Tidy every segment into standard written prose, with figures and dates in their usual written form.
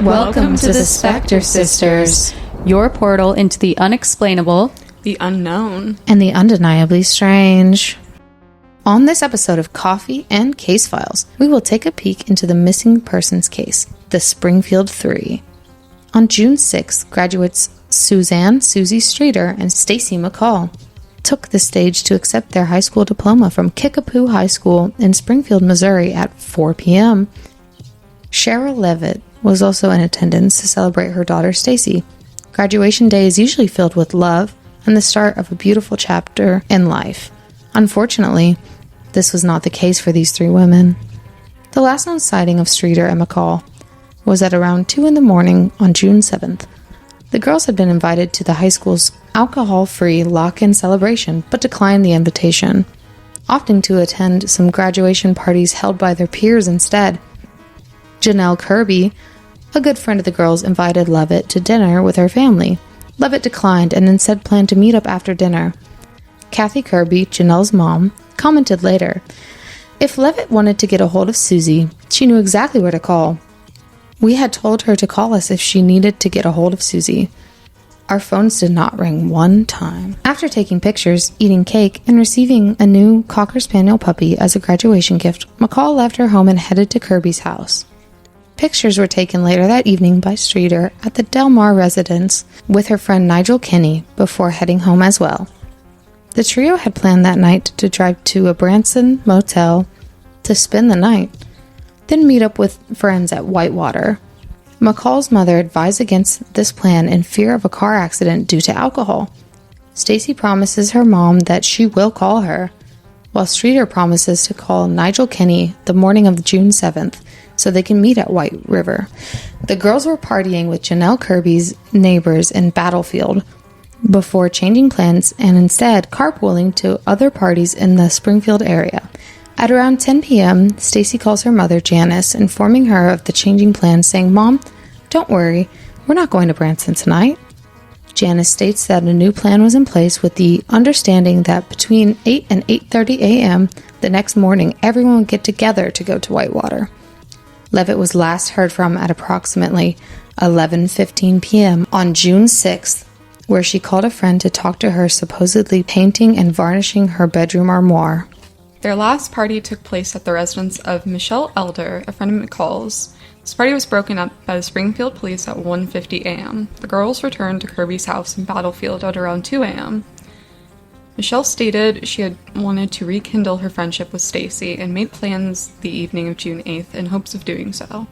Welcome to the Spectre Sisters, your portal into the unexplainable, the unknown, and the undeniably strange. On this episode of Coffee and Case Files, we will take a peek into the missing persons case, the Springfield 3. On June 6th, graduates Suzanne Susie Streeter and Stacy McCall took the stage to accept their high school diploma from Kickapoo High School in Springfield, Missouri at 4 p.m. Cheryl Levitt was also in attendance to celebrate her daughter Stacy. Graduation day is usually filled with love and the start of a beautiful chapter in life. Unfortunately, this was not the case for these three women. The last known sighting of Streeter and McCall was at around 2 in the morning on June 7th. The girls had been invited to the high school's alcohol-free lock-in celebration, but declined the invitation, opting to attend some graduation parties held by their peers instead. Janelle Kirby, a good friend of the girls, invited Levitt to dinner with her family. Levitt declined and instead planned to meet up after dinner. Kathy Kirby, Janelle's mom, commented later, "If Levitt wanted to get a hold of Susie, she knew exactly where to call. We had told her to call us if she needed to get a hold of Susie. Our phones did not ring one time." After taking pictures, eating cake, and receiving a new Cocker Spaniel puppy as a graduation gift, McCall left her home and headed to Kirby's house. Pictures were taken later that evening by Streeter at the Del Mar residence with her friend Nigel Kinney before heading home as well. The trio had planned that night to drive to a Branson motel to spend the night, then meet up with friends at Whitewater. McCall's mother advised against this plan in fear of a car accident due to alcohol. Stacy promises her mom that she will call her, while Streeter promises to call Nigel Kinney the morning of June 7th so they can meet at White River. The girls were partying with Janelle Kirby's neighbors in Battlefield before changing plans and instead carpooling to other parties in the Springfield area. At around 10 p.m., Stacy calls her mother, Janice, informing her of the changing plans, saying, "Mom, don't worry, we're not going to Branson tonight." Janice states that a new plan was in place with the understanding that between 8 and 8:30 a.m. the next morning, everyone would get together to go to Whitewater. Levitt was last heard from at approximately 11:15 p.m. on June 6th, where she called a friend to talk to her, supposedly painting and varnishing her bedroom armoire. Their last party took place at the residence of Michelle Elder, a friend of McCall's. This party was broken up by the Springfield police at 1:50 a.m. The girls returned to Kirby's house in Battlefield at around 2 a.m. Michelle stated she had wanted to rekindle her friendship with Stacy and made plans the evening of June 8th in hopes of doing so.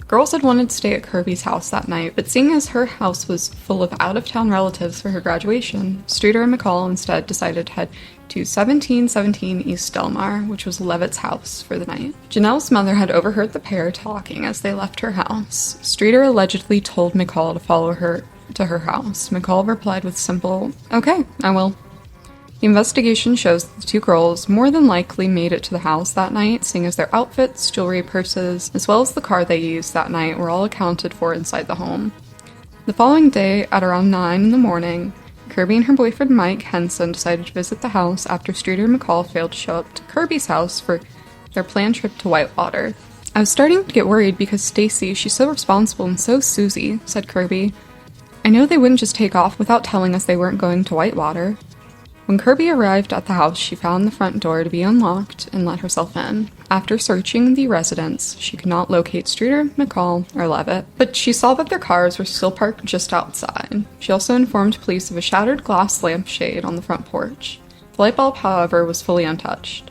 Girls had wanted to stay at Kirby's house that night, but seeing as her house was full of out-of-town relatives for her graduation, Streeter and McCall instead decided to head to 1717 East Del Mar, which was Levitt's house, for the night. Janelle's mother had overheard the pair talking as they left her house. Streeter allegedly told McCall to follow her to her house. McCall replied with simple, "Okay, I will." The investigation shows that the two girls more than likely made it to the house that night, seeing as their outfits, jewelry, purses, as well as the car they used that night were all accounted for inside the home. The following day, at around 9 in the morning, Kirby and her boyfriend Mike Henson decided to visit the house after Streeter and McCall failed to show up to Kirby's house for their planned trip to Whitewater. "I was starting to get worried because Stacy, she's so responsible and so Susie," said Kirby. "I know they wouldn't just take off without telling us they weren't going to Whitewater." When Kirby arrived at the house, she found the front door to be unlocked and let herself in. After searching the residence, she could not locate Streeter, McCall, or Levitt, but she saw that their cars were still parked just outside. She also informed police of a shattered glass lampshade on the front porch. The light bulb, however, was fully untouched.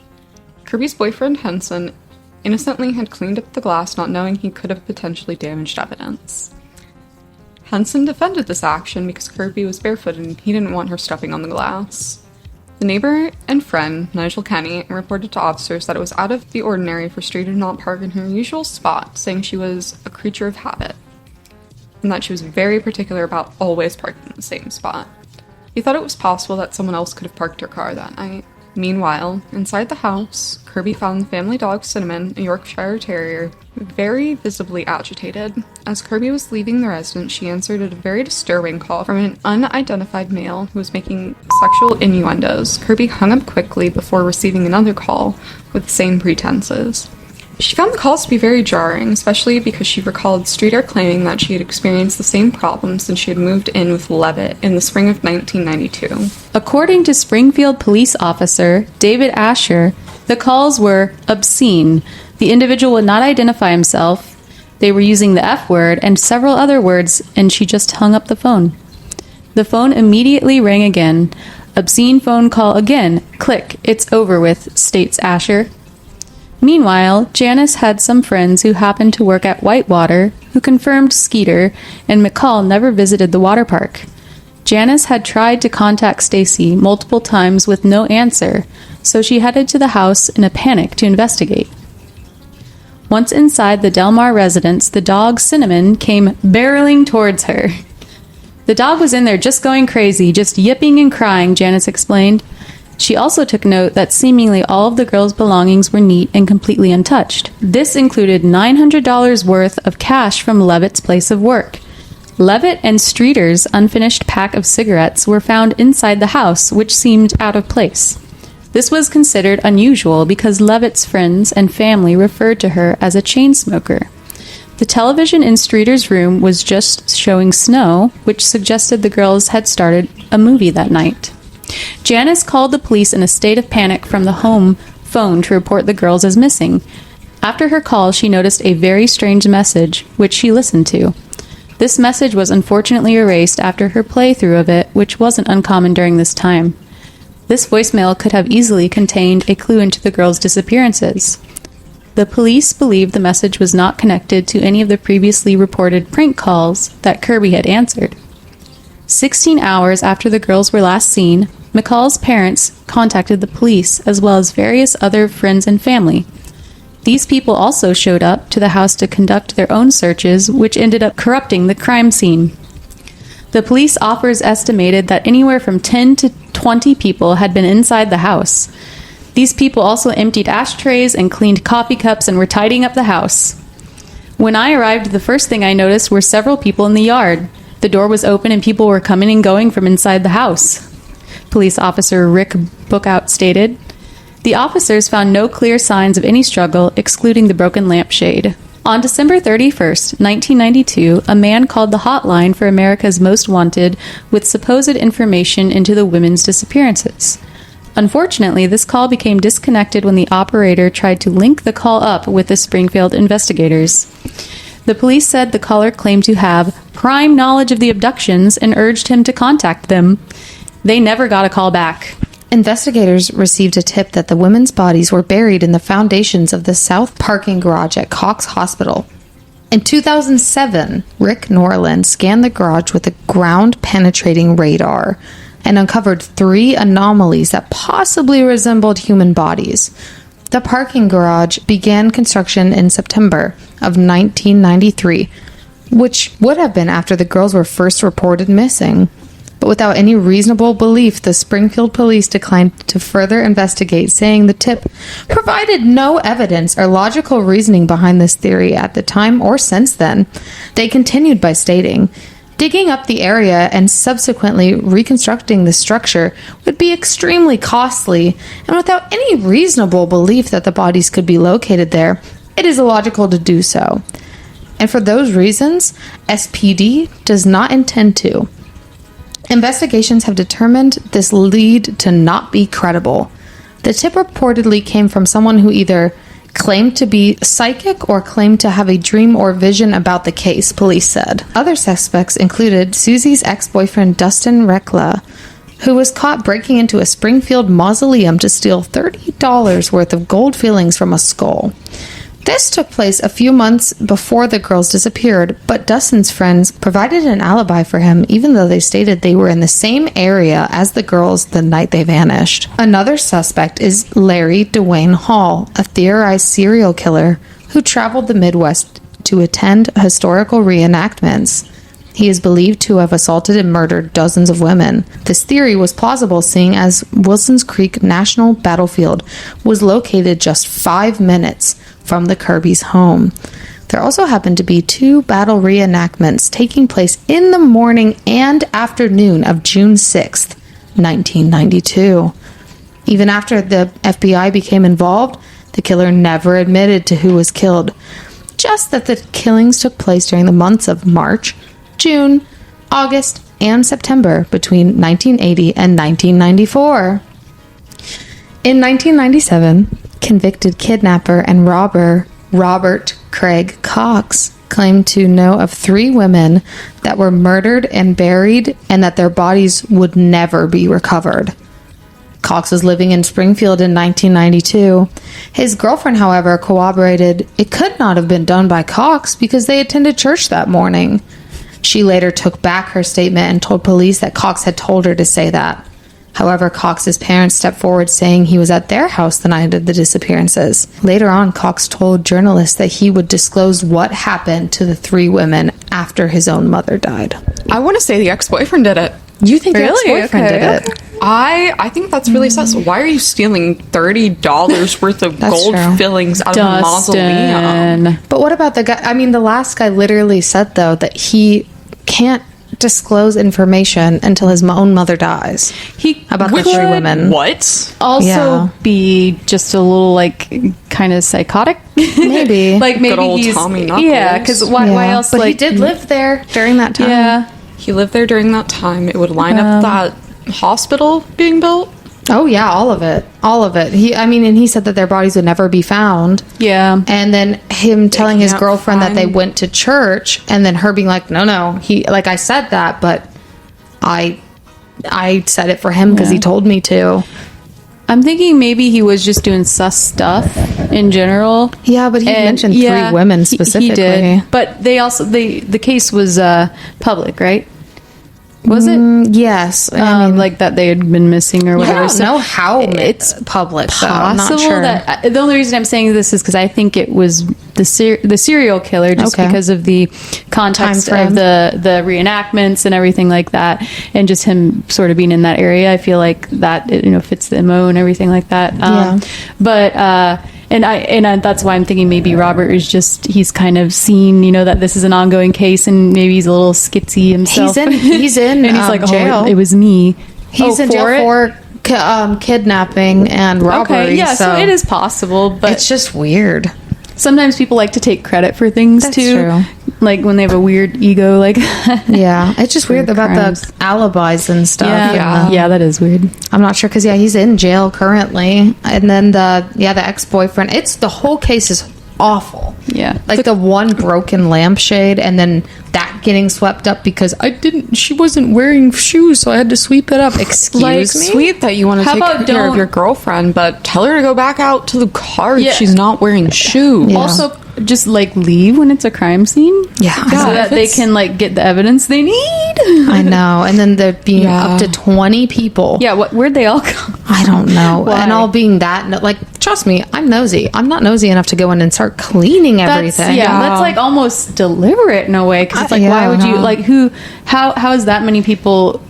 Kirby's boyfriend, Henson, innocently had cleaned up the glass, not knowing he could have potentially damaged evidence. Henson defended this action because Kirby was barefooted and he didn't want her stepping on the glass. The neighbor and friend, Nigel Kinney, reported to officers that it was out of the ordinary for Streeter to not park in her usual spot, saying she was a creature of habit, and that she was very particular about always parking in the same spot. He thought it was possible that someone else could have parked her car that night. Meanwhile, inside the house, Kirby found the family dog Cinnamon, a Yorkshire Terrier, very visibly agitated. As Kirby was leaving the residence, she answered a very disturbing call from an unidentified male who was making sexual innuendos. Kirby hung up quickly before receiving another call with the same pretenses. She found the calls to be very jarring, especially because she recalled Streeter claiming that she had experienced the same problems since she had moved in with Levitt in the spring of 1992. According to Springfield police officer David Asher, the calls were obscene. The individual would not identify himself. They were using the F word and several other words, and she just hung up the phone. The phone immediately rang again. Obscene phone call again. Click. It's over with, states Asher. Meanwhile, Janice had some friends who happened to work at Whitewater who confirmed Skeeter and McCall never visited the water park. Janice had tried to contact Stacy multiple times with no answer, so she headed to the house in a panic to investigate. Once inside the Delmar residence, the dog Cinnamon came barreling towards her. The dog was in there just going crazy, just yipping and crying, Janice explained. She also took note that seemingly all of the girls' belongings were neat and completely untouched. This included $900 worth of cash from Levitt's place of work. Levitt and Streeter's unfinished pack of cigarettes were found inside the house, which seemed out of place. This was considered unusual because Levitt's friends and family referred to her as a chain smoker. The television in Streeter's room was just showing snow, which suggested the girls had started a movie that night. Janice called the police in a state of panic from the home phone to report the girls as missing. After her call, she noticed a very strange message, which she listened to. This message was unfortunately erased after her playthrough of it, which wasn't uncommon during this time. This voicemail could have easily contained a clue into the girls' disappearances. The police believed the message was not connected to any of the previously reported prank calls that Kirby had answered. 16 hours after the girls were last seen, McCall's parents contacted the police as well as various other friends and family. These people also showed up to the house to conduct their own searches, which ended up corrupting the crime scene. The police officers estimated that anywhere from 10 to 20 people had been inside the house. These people also emptied ashtrays and cleaned coffee cups and were tidying up the house. When I arrived, the first thing I noticed were several people in the yard. The door was open and people were coming and going from inside the house. Police officer Rick Bookout stated. The officers found no clear signs of any struggle, excluding the broken lampshade. On December 31st, 1992, a man called the hotline for America's Most Wanted with supposed information into the women's disappearances. Unfortunately, this call became disconnected when the operator tried to link the call up with the Springfield investigators. The police said the caller claimed to have prime knowledge of the abductions and urged him to contact them. They never got a call back. Investigators received a tip that the women's bodies were buried in the foundations of the south parking garage at Cox Hospital. In 2007, Rick Norland scanned the garage with a ground-penetrating radar and uncovered 3 anomalies that possibly resembled human bodies. The parking garage began construction in September of 1993, which would have been after the girls were first reported missing. But without any reasonable belief, the Springfield police declined to further investigate, saying the tip provided no evidence or logical reasoning behind this theory at the time or since then. They continued by stating, digging up the area and subsequently reconstructing the structure would be extremely costly, and without any reasonable belief that the bodies could be located there, it is illogical to do so. And for those reasons, SPD does not intend to. Investigations have determined this lead to not be credible. The tip reportedly came from someone who either claimed to be psychic or claimed to have a dream or vision about the case, police said. Other suspects included Susie's ex-boyfriend Dustin Rekla, who was caught breaking into a Springfield mausoleum to steal $30 worth of gold fillings from a skull. This took place a few months before the girls disappeared, but Dustin's friends provided an alibi for him even though they stated they were in the same area as the girls the night they vanished. Another suspect is Larry Dwayne Hall, a theorized serial killer who traveled the Midwest to attend historical reenactments. He is believed to have assaulted and murdered dozens of women. This theory was plausible seeing as Wilson's Creek National Battlefield was located just 5 minutes from the Kirby's home. There also happened to be 2 battle reenactments taking place in the morning and afternoon of June 6th, 1992. Even after the FBI became involved, The killer never admitted to who was killed, just that the killings took place during the months of March, June, August, and September between 1980 and 1994. In 1997, convicted kidnapper and robber Robert Craig Cox claimed to know of 3 women that were murdered and buried and that their bodies would never be recovered. Cox was living in Springfield in 1992. His girlfriend, however, corroborated it could not have been done by Cox because they attended church that morning. She later took back her statement and told police that Cox had told her to say that. However, Cox's parents stepped forward saying he was at their house the night of the disappearances. Later on, Cox told journalists that he would disclose what happened to the 3 women after his own mother died. I want to say the ex-boyfriend did it. You think your Really? ex-boyfriend Okay. did it? I think that's really sus. Why are you stealing $30 worth of That's gold true. fillings out of a mausoleum? Dustin. But what about the guy? I mean, the last guy literally said, though, that he can't disclose information until his own mother dies. He About the could 3 women. What? also Yeah. be just a little like kind of psychotic. Maybe. Like maybe Good old he's Tommy Knuckles. yeah. Because why Yeah. else? But like he did live there during that time. Yeah. He lived there during that time. It would line up that hospital being built. Oh, yeah, all of it. All of it. And he said that their bodies would never be found. Yeah. And then him telling his can't girlfriend that they find- went to church, and then her being like, no, he, like, I said that, but I said it for him because he told me to. I'm thinking maybe he was just doing sus stuff in general. Yeah, but he And, mentioned yeah, 3 women he specifically. did. But they also the case was public, right? Was it? Yes. I mean, like that they had been missing or I whatever. don't know how it's public, so I'm possible not sure. that the only reason I'm saying this is because I think it was the serial killer, just Okay. because of the context Time of the reenactments and everything like that, and just him sort of being in that area. I feel like that fits the MO and everything like that. Yeah. But and I that's why I'm thinking maybe Robert is just he's kind of seen that this is an ongoing case and maybe he's a little skitsy himself. He's in and he's like, jail. oh, it was me. He's in jail for kidnapping and robbery. Okay, yeah, so it is possible, but It's just weird. sometimes people like to take credit for things That's too. true. Like when they have a weird ego, like Yeah, it's just weird about crimes. the alibis and stuff. yeah, and yeah, that is weird. I'm not sure because he's in jail currently, and then the ex-boyfriend. It's the whole case is awful. Yeah, Like the one broken lampshade, and then that getting swept up because she wasn't wearing shoes, so I had to sweep it up. Excuse Like, me. sweet that you want to How take about care of don't- your girlfriend, but tell her to go back out to the car if Yeah. she's not wearing shoes. Yeah. Also, just like leave when it's a crime scene. Yeah, so I know. that they can like get the evidence they need. I know. And then there being Yeah. up to 20 people. Yeah, where'd they all go? I don't know. Why? And all being that, like, trust me, I'm nosy. I'm not nosy enough to go in and start cleaning everything. That's like almost deliberate in a way because it's like, why Yeah. would you like how is that many people?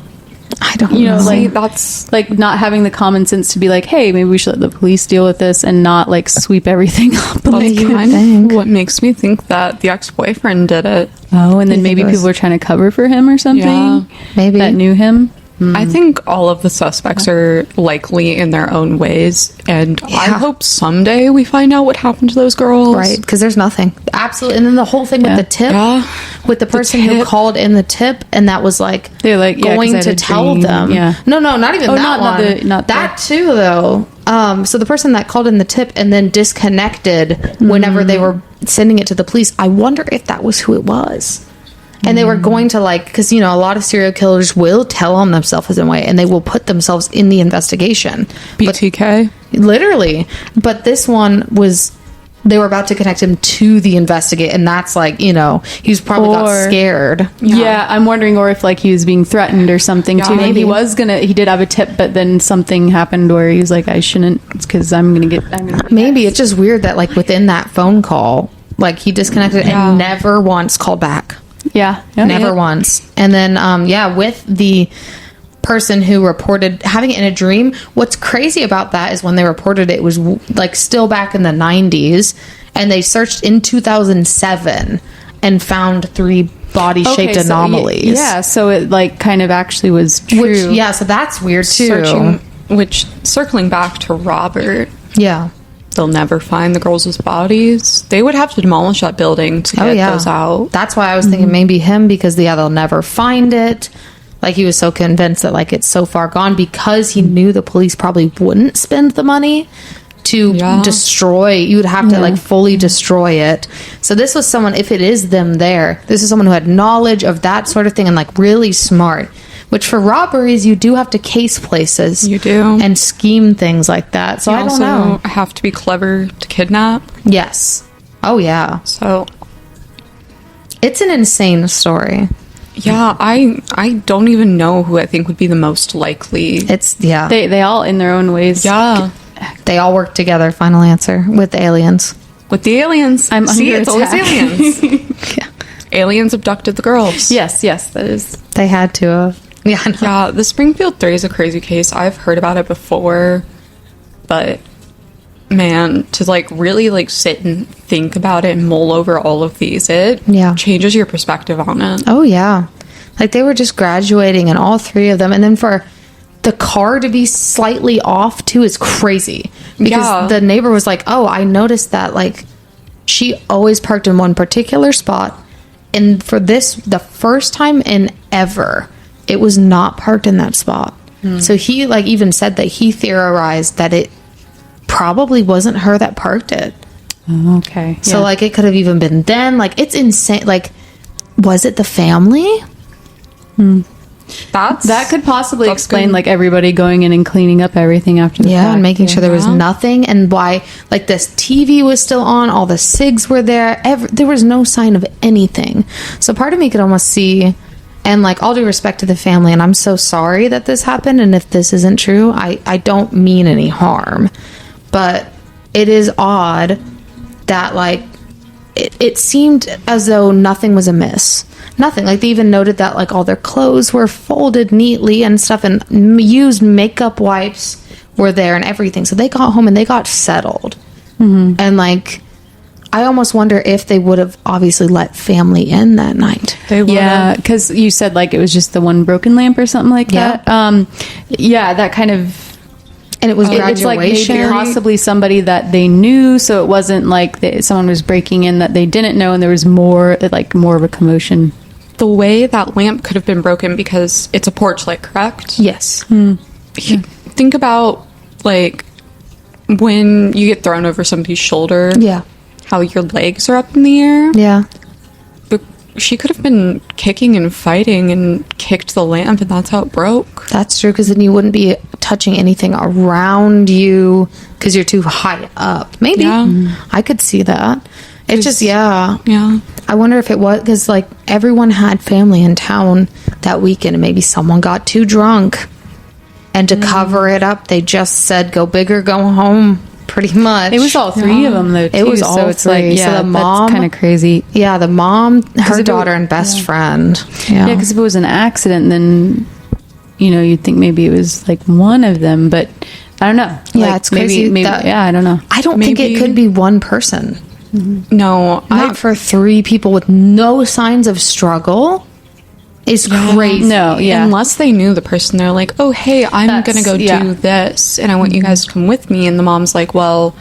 I don't You know, know. like that's like not having the common sense to be like, hey, maybe we should let the police deal with this and not like sweep everything up. Like, you would kind think. of what makes me think that the ex-boyfriend did it. oh, and then You think maybe it was- people are trying to cover for him or something. Yeah. Maybe. that knew him. I think all of the suspects are likely in their own ways, and I Yeah. hope someday we find out what happened to those girls. Right, because there's nothing. Absolutely. And then the whole thing Yeah. with the tip, Yeah. with the person who tip. called in the tip, and that was like They're like, yeah, 'cause going I had to a tell dream. them. Yeah. No, not even Oh, that not one. not the- that too, though. So the person that called in the tip and then disconnected whenever they were sending it to the police, I wonder if that was who it was. And they were going to because a lot of serial killers will tell on themselves in a way, and they will put themselves in the investigation. BTK. Literally. But this one was, they were about to connect him to the investigate, and that's like, he was probably got Or- scared. Yeah. I'm wondering, or if like he was being threatened or something too. maybe. Maybe he did have a tip, but then something happened where he was like, I shouldn't, because I'm gonna be Maybe it's just weird that within that phone call, he disconnected and never once called back. yeah, Never once. And then, with the person who reported having it in a dream, what's crazy about that is when they reported it was still back in the 90s, and they searched in 2007 and found 3 body-shaped anomalies. So it kind of actually was true. So that's weird too. Circling back to Robert, Yeah. they'll never find the girls' bodies. They would have to demolish that building to get those out. That's why I was thinking maybe him, because they'll never find it. Like, he was so convinced that, like, it's so far gone, because he knew the police probably wouldn't spend the money to destroy. You would have to, like, fully destroy it. So this was someone, if it is them there, this is someone who had knowledge of that sort of thing and, like, really smart. Which, for robberies, you do have to case places. You do. And scheme things like that. So I don't know. You have to be clever to kidnap. Yes. Oh, yeah. So it's an insane story. Yeah, I don't even know who I think would be the most likely. It's, yeah. They all, in their own ways. Yeah. They all work together, final answer, with the aliens. With the aliens. I'm See, under it's always attack. aliens. Yeah. Aliens abducted the girls. Yes, that is. They had to have. Yeah, I know. Yeah, the Springfield 3 is a crazy case. I've heard about it before, but man, to like really like sit and think about it and mull over all of these, it changes your perspective on it. Oh, yeah. Like, they were just graduating, and all three of them. And then for the car to be slightly off, too, is crazy. Because the neighbor was like, oh, I noticed that, like, she always parked in one particular spot. And for this, the first time in ever, it was not parked in that spot. So he, like, even said that he theorized that it probably wasn't her that parked it. Okay. So, like, it could have even been then. Like, it's insane. Like, was it the family? That could possibly explain, good. like, everybody going in and cleaning up everything after the fact. And making sure there was nothing, and why, like, this TV was still on, all the SIGs were there, there was no sign of anything. So part of me could almost see, and, like, all due respect to the family, and I'm so sorry that this happened, and if this isn't true, I don't mean any harm, but it is odd that, like, it seemed as though nothing was amiss. Nothing. Like, they even noted that, like, all their clothes were folded neatly and stuff, and used makeup wipes were there and everything. So they got home and they got settled. And, like, I almost wonder if they would have obviously let family in that night. They would. Yeah, because you said, like, it was just the one broken lamp or something like that. That kind of... And it was It's like graduation. maybe possibly somebody that they knew, so it wasn't like someone was breaking in that they didn't know, and there was more of a commotion. The way that lamp could have been broken, because it's a porch light, correct? Yes. Think about, like, when you get thrown over somebody's shoulder. Yeah. How your legs are up in the air. Yeah. She could have been kicking and fighting and kicked the lamp, and that's how it broke. That's true, because then you wouldn't be touching anything around you because you're too high up. Maybe. Yeah. I could see that. It's just, Yeah. I wonder if it was because, like, everyone had family in town that weekend, and maybe someone got too drunk, and to cover it up, they just said, go big or go home, pretty much. It was all three of them, though, too. It was so all it's three. Like, So the mom- that's kind of crazy. Yeah, the mom, her it daughter, was- and best friend. Yeah, because if it was an accident, then, you'd think maybe it was, like, one of them, but I don't know. Yeah, Like, it's crazy Maybe, that- I don't know. I don't think it could be one person. No, Not for three people with no signs of struggle is crazy. No, yeah. Unless they knew the person, they're like, oh, hey, I'm That's- going to go yeah. do this, and I want you guys to come with me. And the mom's like, well,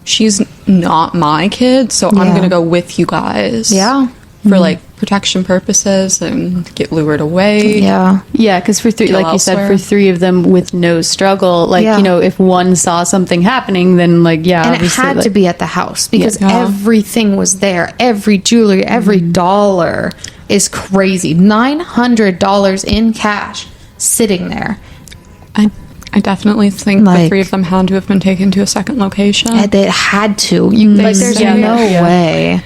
she's not my kid, so I'm going to go with you guys. Yeah. For, like, protection purposes and get lured away. Yeah. Yeah, because for three, Go like you said, elsewhere. for three of them with no struggle, like, Yeah. if one saw something happening, then, like, yeah, And it obviously, had like, to be at the house because Yeah. everything was there. Every jewelry, every dollar is crazy. $900 in cash sitting there. I definitely think the Like- three of them had to have been taken to a second location. And they had to. Like, there's Yeah. no Yeah. way.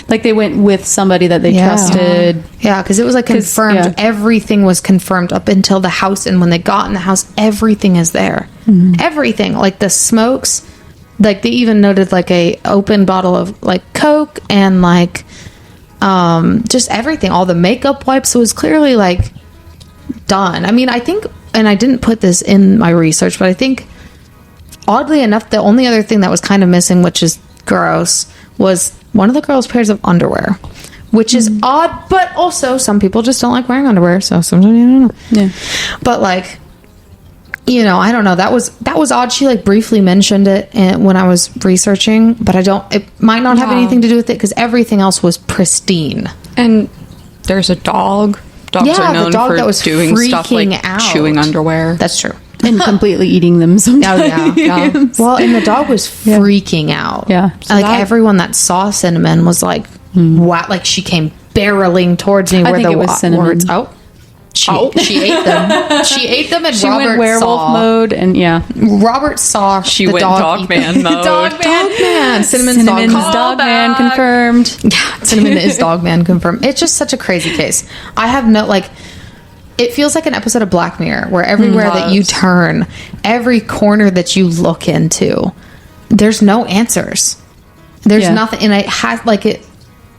like they went with somebody that they Yeah. trusted. Yeah, because it was like 'Cause, confirmed. yeah. Everything was confirmed up until the house. And when they got in the house, everything is there. Everything. Like the smokes. Like they even noted like a open bottle of like Coke and like just everything. All the makeup wipes. So it was clearly like done. I mean, I think, and I didn't put this in my research, but I think oddly enough, the only other thing that was kind of missing, which is gross, was one of the girls' pairs of underwear, which is odd, but also some people just don't like wearing underwear, so sometimes you don't know. Yeah. But like, you know, I don't know. That was odd. She like briefly mentioned it when I was researching, but it might not have anything to do with it because everything else was pristine. And there's a dog. Dogs are known for doing stuff like chewing underwear. That's true. And completely eating them sometimes. Yeah. Well, and the dog was freaking out. Yeah. So like everyone that saw Cinnamon was like, wow, like she came barreling towards me where the was Cinnamon. words. She ate them. She ate them, and She Robert went werewolf mode, and Robert saw She the went dog man mode. Dog man. Cinnamon's dog man confirmed. Yeah, Cinnamon is dog man confirmed. It's just such a crazy case. I have no like. It feels like an episode of Black Mirror where everywhere that you turn, every corner that you look into, there's no answers. There's nothing, and it has like it.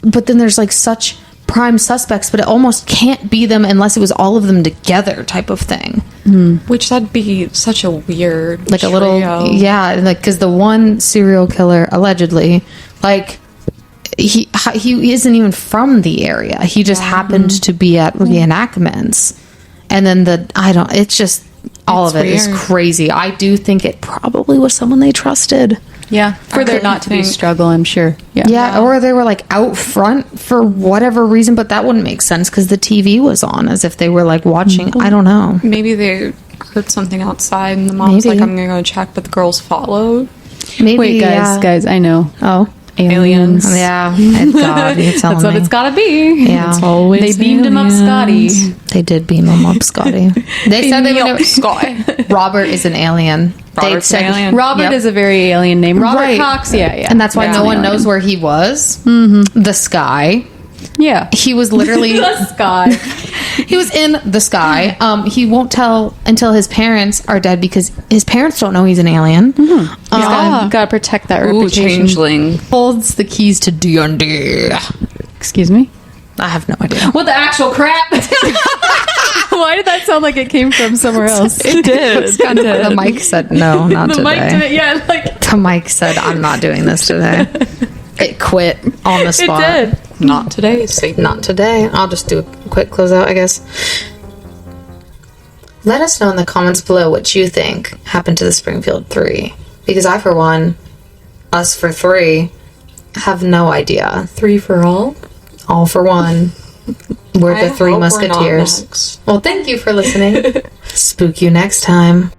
But then there's like such prime suspects, but it almost can't be them unless it was all of them together, type of thing. Which that'd be such a weird, like a trio. little, like because the one serial killer allegedly, like he isn't even from the area. He just happened to be at reenactments, and then it's just all of it is crazy. I do think it probably was someone they trusted. Yeah, for there not to be struggle, I'm sure. Yeah, or they were like out front for whatever reason, but that wouldn't make sense because the TV was on as if they were like watching. I don't know. Maybe they heard something outside and the mom's like, I'm gonna go check, but the girls followed. Maybe. Wait, guys, I know. Oh. Aliens. Yeah. God, you're telling That's what me. it's gotta be. Yeah. It's always they beamed him up, Scotty. They did beam him up, Scotty. They said they would Scotty. Robert is an alien. Robert's an alien. Robert is a very alien name. Robert Cox, yeah. And that's why no one knows where he was. Mm-hmm. The sky. Yeah. He was literally... the sky. He was in the sky. He won't tell until his parents are dead because his parents don't know he's an alien. Mm-hmm. Gotta protect that Ooh, reputation. changeling. Holds the keys to D&D. Excuse me? I have no idea. What the actual crap? Why did that sound like it came from somewhere else? It did. The mic said no, not the today. mic did it, yeah. Like The mic said, I'm not doing this today. It quit on the spot. it did. Not today, Satan. Not today. I'll just do a quick closeout, I guess. Let us know in the comments below what you think happened to the Springfield 3. Because I, for one, us for 3, have no idea. 3 for all? All for one. We're the 3 hope we're not Musketeers. next. Well, thank you for listening. Spook you next time.